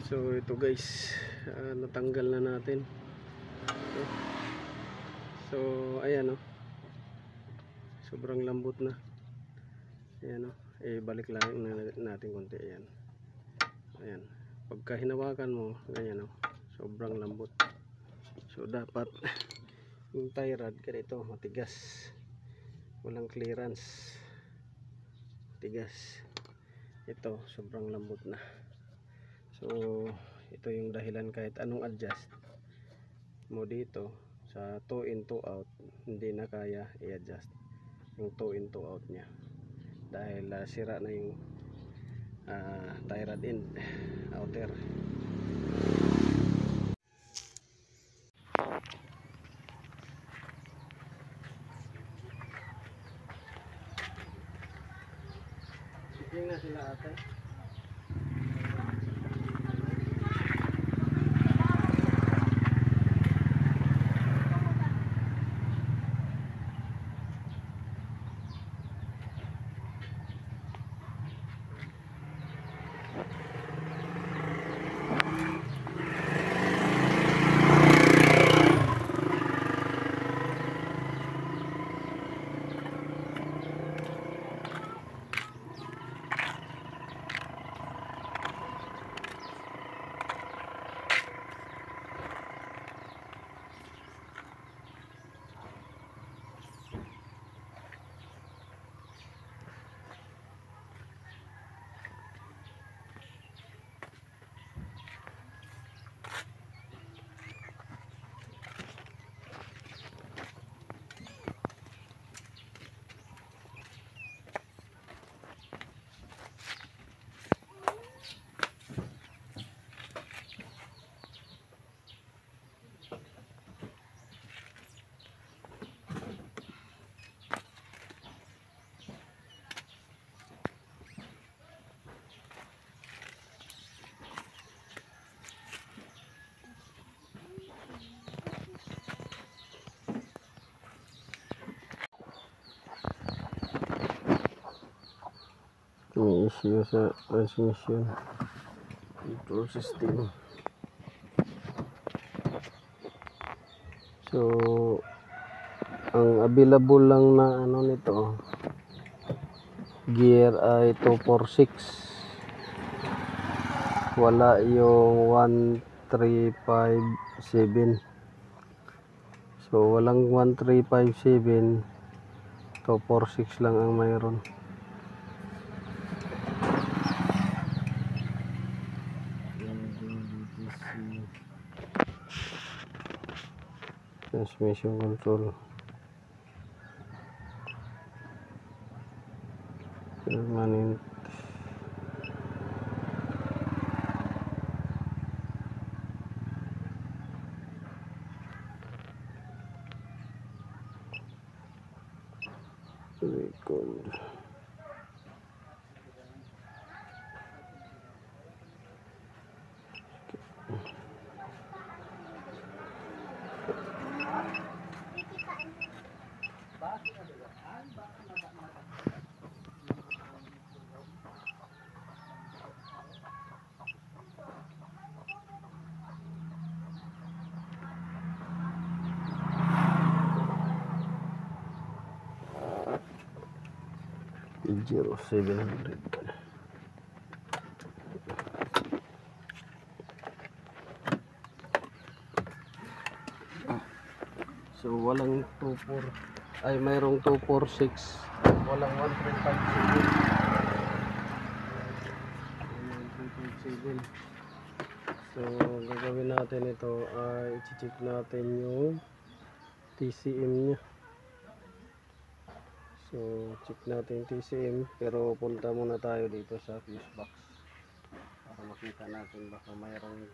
So ito guys, natanggal na natin. So ayan o, sobrang lambot na. Ayan o, balik lang natin konti. Ayan, pagka hinawakan mo ganyan o, sobrang lambot. So dapat yung tie rod ganito, matigas, walang clearance, tigas. Ito sobrang lambot na. So ito yung dahilan, kahit anong adjust mo dito sa 2 in 2 out, hindi na kaya i-adjust yung 2 in 2 out nya dahil sira na yung tie rod end outer. Tingnan na sila ate. May issue sa transmission control system. So ang available lang na nito gear ay 246, wala yung 1357. So walang 1357, 246 lang ang mayroon. Transmission control permanent. Record. Pajero 700. So walang 24, ay mayroong 246, walang 1357. So gagawin natin ito ay i-check natin yung TCM nya. So check natin TCM, pero punta muna tayo dito sa fuse box para makita natin baka mayroong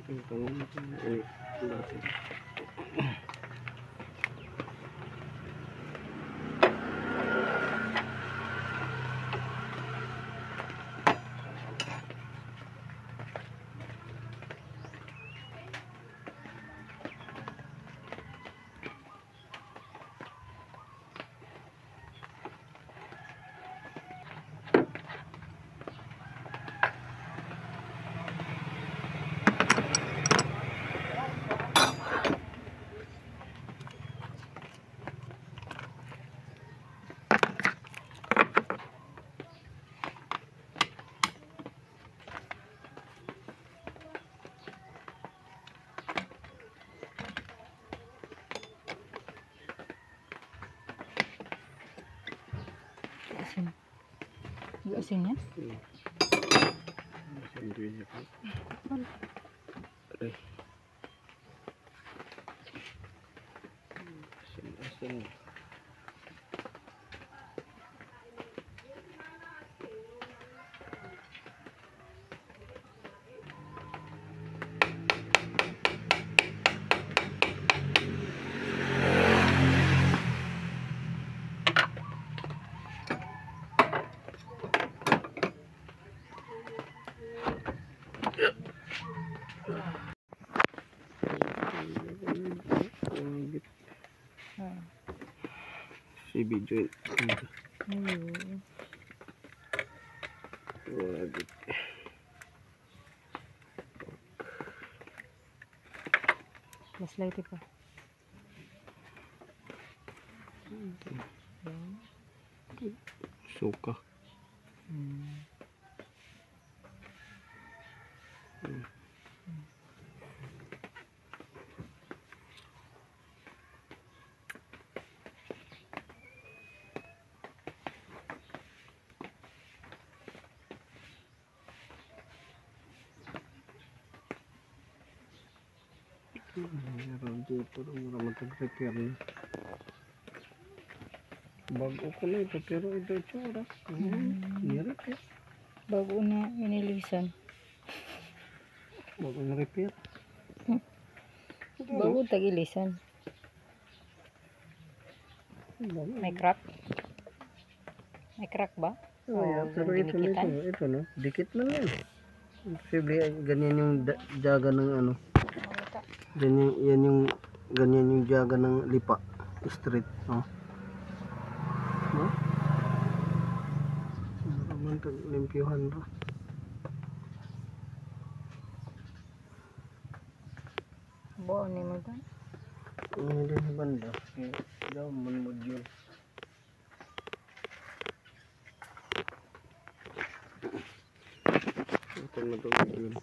Ito ini batin. Asin. Yung asin niya? Asin din niya po. Aray. Asin. Si video Flashlight pa. suka. Meron dito mga matag-repair na. Bago ko na ito pero ito tsura. Ni-repair. Bago na inilisan. Bago na-repair. Bago tag-ilisan. May crack? May crack ba? Pero ito no. Dikit lang yan. Posible ganyan yung jaga ng ano. Ganyan yung jaga ng lipa. Straight, no? No? Naman limpyuhan ra. Buo ni mo ba? Hindi sa banda. Daw man module. Ito na ito module.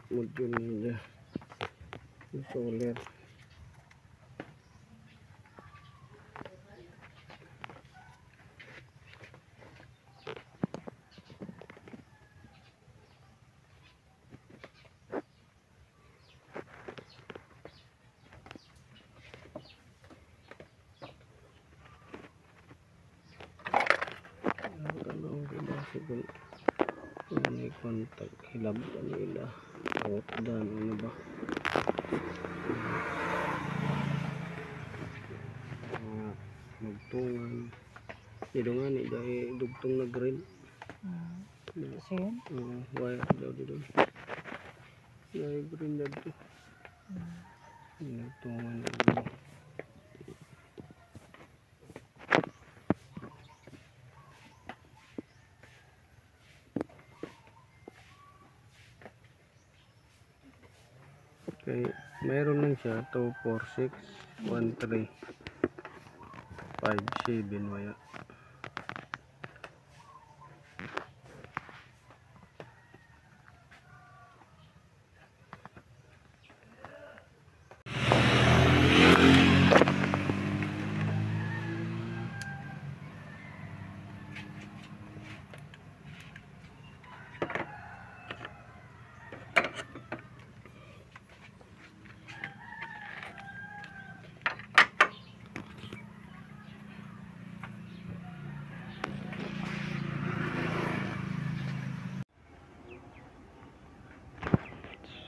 Module niya. Solar. May kontak hilab nila dan ano ba magtungan idungan ni dahil dugtong na green Kasi yun? wire daw dito dahil green daw dito nagtungan na okay, mayroon lang siya 2, 4, 6, 1, 3, 5, 7 waya.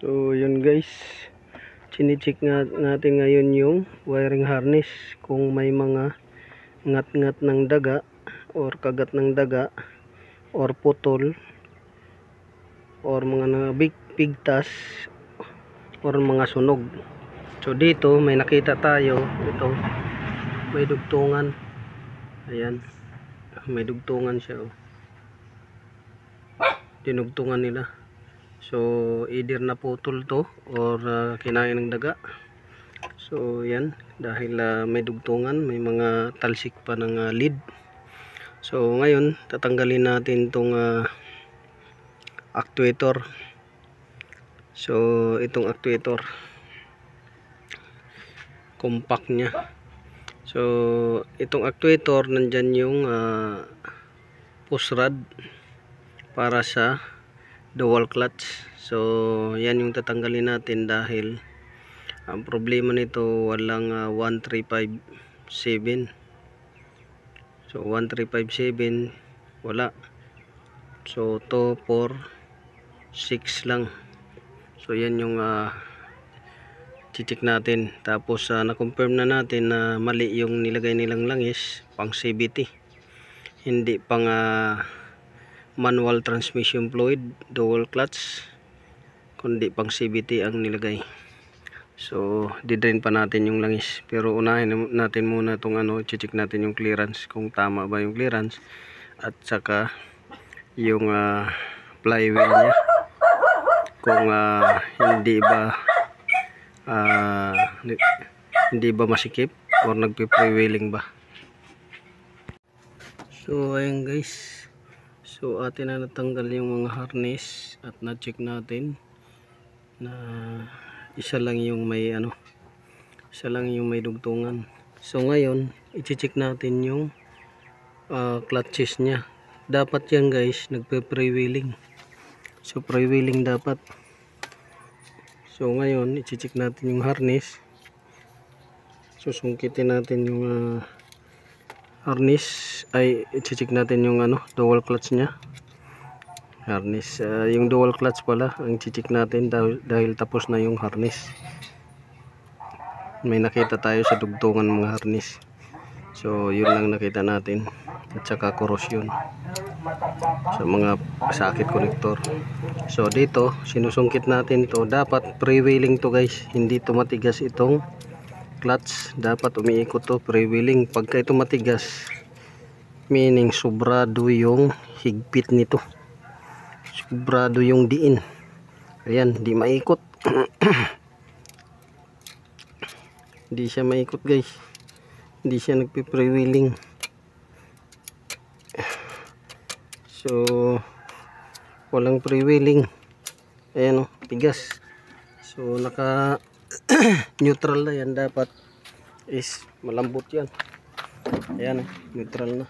So yun guys, chine-check nga natin ngayon yung wiring harness kung may mga ngat-ngat ng daga or kagat ng daga or putol or mga pigtas or mga sunog. So dito may nakita tayo, ito may dugtungan. Ayan, may dugtungan siya, oh. Dinugtungan nila. So either naputol to or kinain ng daga. So yan, dahil may dugtungan, may mga talsik pa ng lead. So ngayon tatanggalin natin tong actuator. So itong actuator, compact nya. So itong actuator, nandyan yung push rod para sa dual clutch. So yan yung tatanggalin natin dahil ang problema nito walang 1357. So 1357 wala. So 2, 4, 6 lang. So yan yung check natin. Tapos na-confirm na natin na mali yung nilagay nilang langis, pang CVT, hindi pang manual transmission fluid, dual clutch, kundi pang CVT ang nilagay. So didrain pa natin yung langis, pero unahin natin muna itong check natin yung clearance, kung tama ba yung clearance, at saka yung flywheel nya, kung hindi ba masikip or nagpi-freewheeling ba. So ayun guys, so atin na natanggal yung mga harness at na-check natin na isa lang yung may dugtungan. So ngayon i-check natin yung clutches nya. Dapat yan guys nagpe-freewheeling. So freewheeling dapat. So ngayon i-check natin yung harness. Susungkitin natin yung harness, ay i-check natin yung dual clutch nya. Harness, yung dual clutch pala ang i-check natin dahil tapos na yung harness. May nakita tayo sa dugtungan mga harness. So yun lang nakita natin, at saka corrosion sa mga sakit connector. So dito sinusungkit natin to, dapat freewheeling to guys, hindi to matigas itong clutch, dapat umiikot to freewheeling. Pagka ito matigas, meaning sobrado yung higpit nito, sobrado yung diin. Ayan, di maikot. Hindi siya maikot guys, hindi siya nagpi-freewheeling. So walang freewheeling. Ayan, tigas. So naka neutral na yan, dapat is malambot yan. Ayan, neutral na.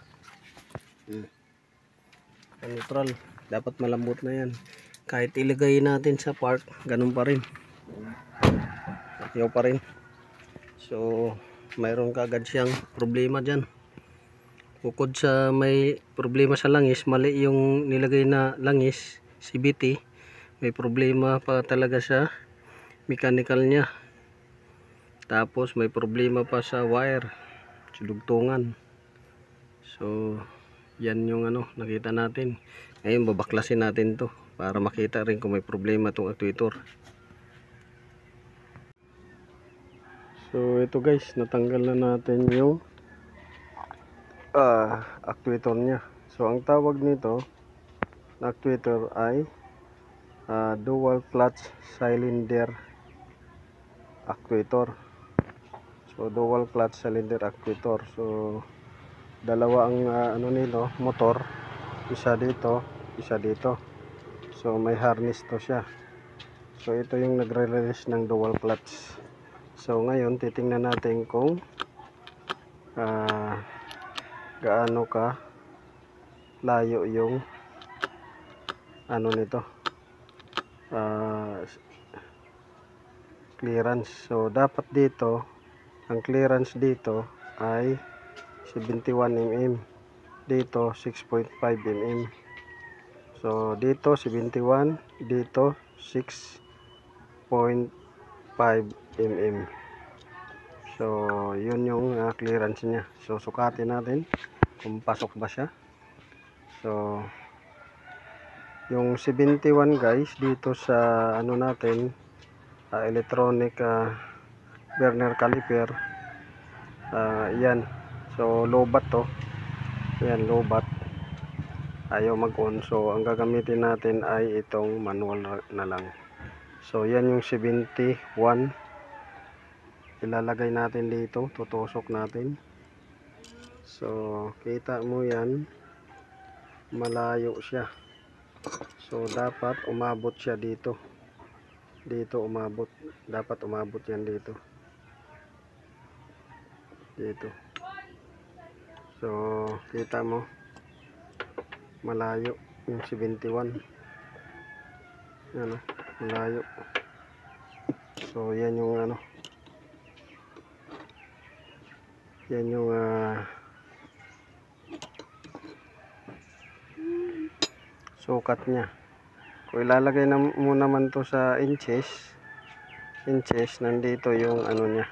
Neutral, dapat malambot na yan. Kahit ilagay natin sa park, ganun pa rin, yaw pa rin. So mayroon kagad siyang problema dyan. Bukod sa may problema sa langis, mali yung nilagay na langis, CVT, may problema pa talaga sa mechanical nya. Tapos may problema pa sa wire, sa dugtungan. So yan yung nakita natin. Ngayon babaklasin natin to para makita rin kung may problema tong actuator. So ito guys, natanggal na natin yung actuator nya. So ang tawag nito na actuator ay dual clutch cylinder actuator. So dual clutch cylinder actuator. So dalawa ang nito, motor, isa dito, isa dito. So may harness to siya. So ito yung nagre-release ng dual clutch. So ngayon titingnan natin kung gaano ka layo yung nito, clearance. So dapat dito ang clearance dito ay 71 mm, dito 6.5 mm. So dito 71, dito 6 mm. So yun yung clearance niya. So sukatin natin kung pasok ba siya. So yung 71 guys dito sa ano natin, electronic burner caliper, yan. So lobat to, yan, lobat, ayaw mag-on. So ang gagamitin natin ay itong manual na lang. So yan yung 71, ilalagay natin dito, tutusok natin. So kita mo yan, malayo siya. So dapat umabot siya dito. Dito umabot. Dapat umabot yan dito. Dito. So kita mo, malayo yung 71. Ano, malayo. So yan yung ano. Yan yung sukat niya. Kung ilalagay na mo naman to sa inches, nandito yung ano niya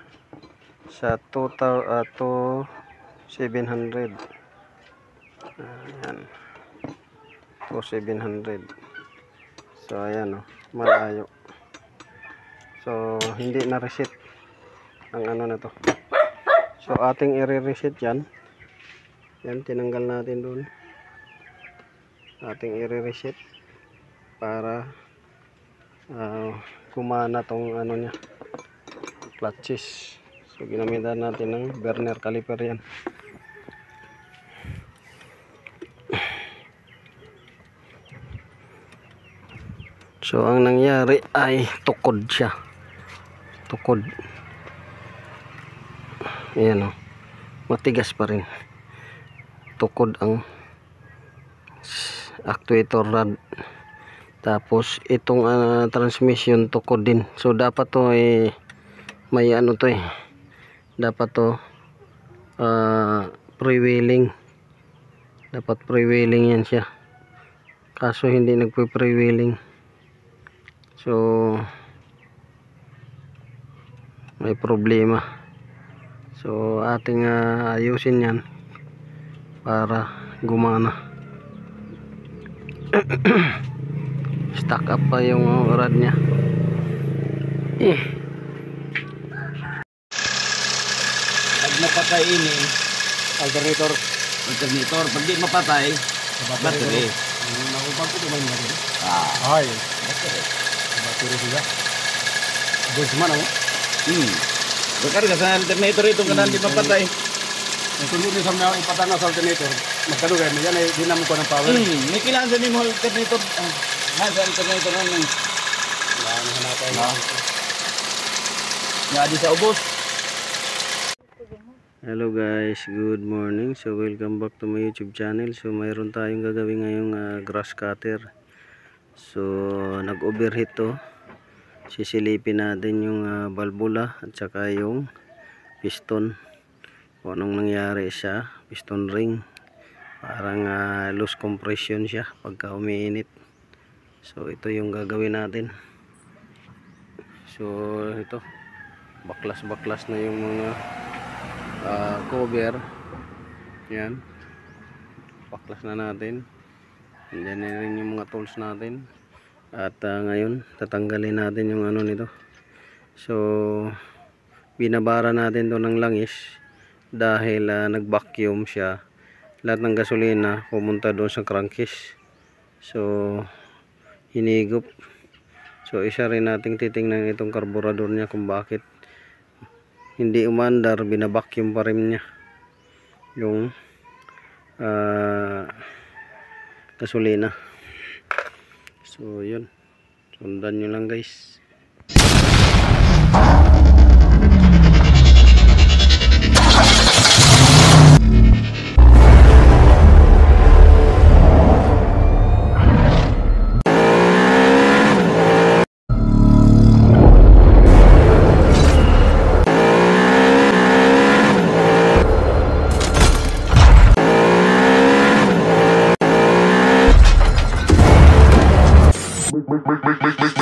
sa 2,700. Ayan, 2,700. So ayan, oh, malayo. So hindi na reset ang ano na to. So ating i-reset yan. Yan, tinanggal natin doon. Ating i-reset para kumana tong ano niya, clutches. So ginamitan natin ng burner caliper yan. So ang nangyari ay tukod siya, tukod. Ayan, oh, matigas pa rin, tukod ang actuator rod. Tapos itong transmission tukod din. So dapat to may ano to dapat to pre-wheeling. Dapat pre-wheeling yan siya. Kaso hindi nagpe-pre-wheeling. So may problema. So ating ayusin yan para gumana. Stuck up pa yung rod nya. Pag napatay ini Alternator. pag di mapatay battery. Nakupag ko naman battery. Ah, Ay, battery. battery sila. Bosman ako. Bekarga sa alternator itong kanan di mapatay. Ito nito sa mga ipatana sa alternator. Magkano kayo? Yan ay dinamo ko ng power. May kailangan sa nimo alternator. Nasa alternator na nang Hanapin. nga di sa ubos. Hello guys, good morning. So welcome back to my YouTube channel. So mayroon tayong gagawin ngayong grass cutter. So nag-overheat to. Sisilipin natin yung valvula at saka yung piston. Kung anong nangyari sa piston ring. Parang loose compression siya pagka umiinit. So ito yung gagawin natin. So ito, baklas na yung mga cover. Yan, baklas na natin. Diyan na rin yung mga tools natin. At ngayon tatanggalin natin yung ano nito. So binabara natin to ng langis dahil nag-vacuum siya. Lahat ng gasolina pumunta doon sa crankcase. So hinigop. So isa rin nating titingnan itong carburetor niya kung bakit hindi umandar, binabacuum pa rin niya yung gasolina. So yun, sundan nyo lang guys. Make